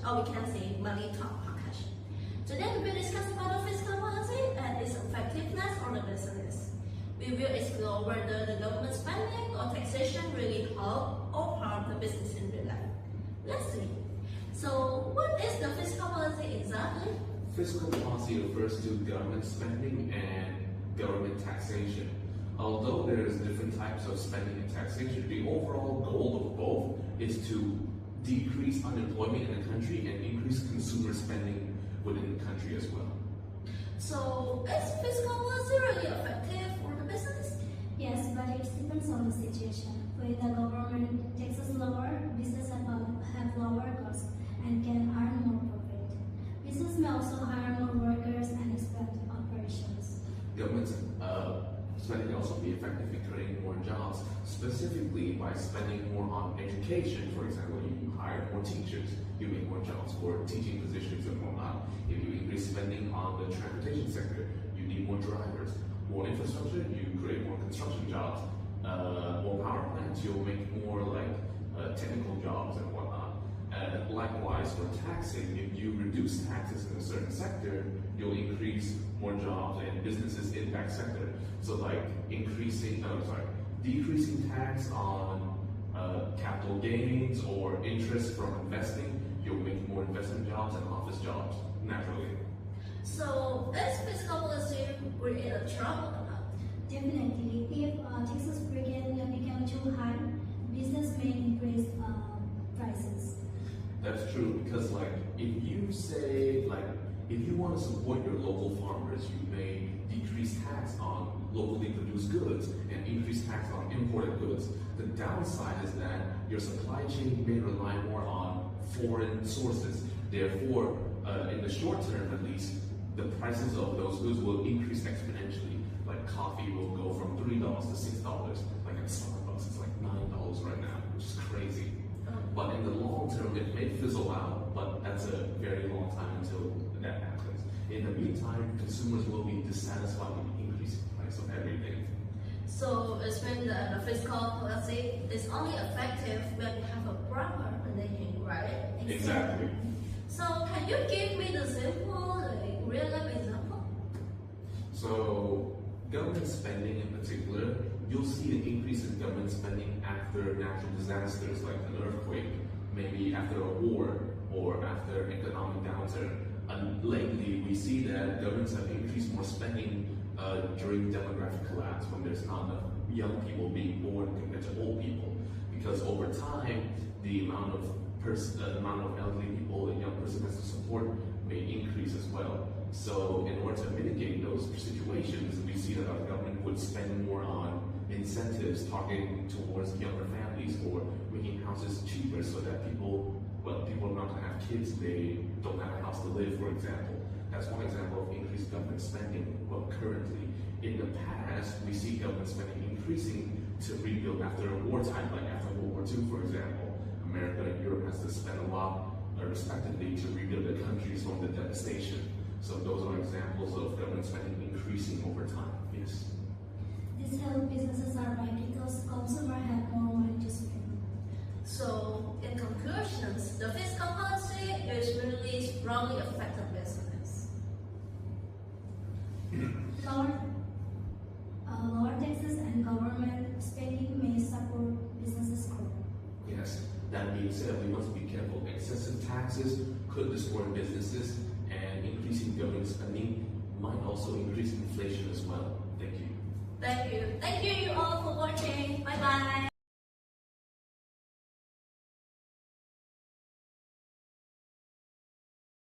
or we can say money talk podcast. Today we will discuss about the fiscal policy and its effectiveness on the business. We will explore whether the government spending or taxation really help or harm the business in real life. Let's see. So, what is the fiscal policy exactly? Fiscal policy refers to government spending and government taxation. Although there's different types of spending and taxation, the overall goal of both is to decrease unemployment in the country and increase consumer spending within the country as well. So, is fiscal policy really effective for the business? Yes, but it depends on the situation. When the government taxes lower, business have lower costs and can earn more profit. Business may also hire more workers and expand operations. Government spending can also be effective in creating more jobs, specifically by spending more on education. For example, you hire more teachers, you make more jobs for teaching positions and whatnot. If you increase spending on the transportation sector, you need more drivers. More infrastructure, you create more construction jobs. More power plants, you'll make more technical jobs and whatnot. Likewise, for taxing, if you reduce taxes in a certain sector, you'll increase more jobs and businesses in that sector. So decreasing tax on capital gains or interest from investing, you'll make more investment jobs and office jobs, naturally. So, is fiscal policy really in trouble or not? Definitely, if taxes become too high, business may increase prices. That's true, because if you want to support your local farmers, you may decrease tax on locally produced goods and increase tax on imported goods. The downside is that your supply chain may rely more on foreign sources. Therefore, in the short term at least, the prices of those goods will increase exponentially. Like coffee will go from $3 to $6. Like at Starbucks, it's like $9 right now, which is crazy. But in the long term, it may fizzle out, but that's a very long time until that happens. In the meantime, consumers will be dissatisfied with the increasing price of everything. So, it's when the fiscal policy is only effective when we have a proper managing, right? Exactly. So, can you give me the simple, real-life example? So, government spending in particular, you'll see an increase in government spending after natural disasters like an earthquake, maybe after a war or after economic downturn. And lately, we see that governments have increased more spending during demographic collapse when there's not enough young people being born compared to old people. Because over time, the amount of elderly people a young person has to support may increase as well. So in order to mitigate those situations, we see that our government would spend more on incentives targeting towards younger families or making houses cheaper so that people are not going to have kids, they don't have a house to live, for example. That's one example of increased government spending. Well, currently, in the past, we see government spending increasing to rebuild after a wartime, like after World War II, for example. America and Europe has to spend a lot, respectively, to rebuild their countries from the devastation. So those are examples of government spending increasing over time. Yes. This helps businesses survive because consumers have more money to spend. So, in conclusions, the fiscal policy is really strongly affecting business. Lower taxes and government spending may support businesses' growth. Yes. That being said, we must be careful. Excessive taxes could destroy businesses, and increasing government spending might also increase inflation as well. Thank you. Thank you. Thank you all for watching. Bye bye.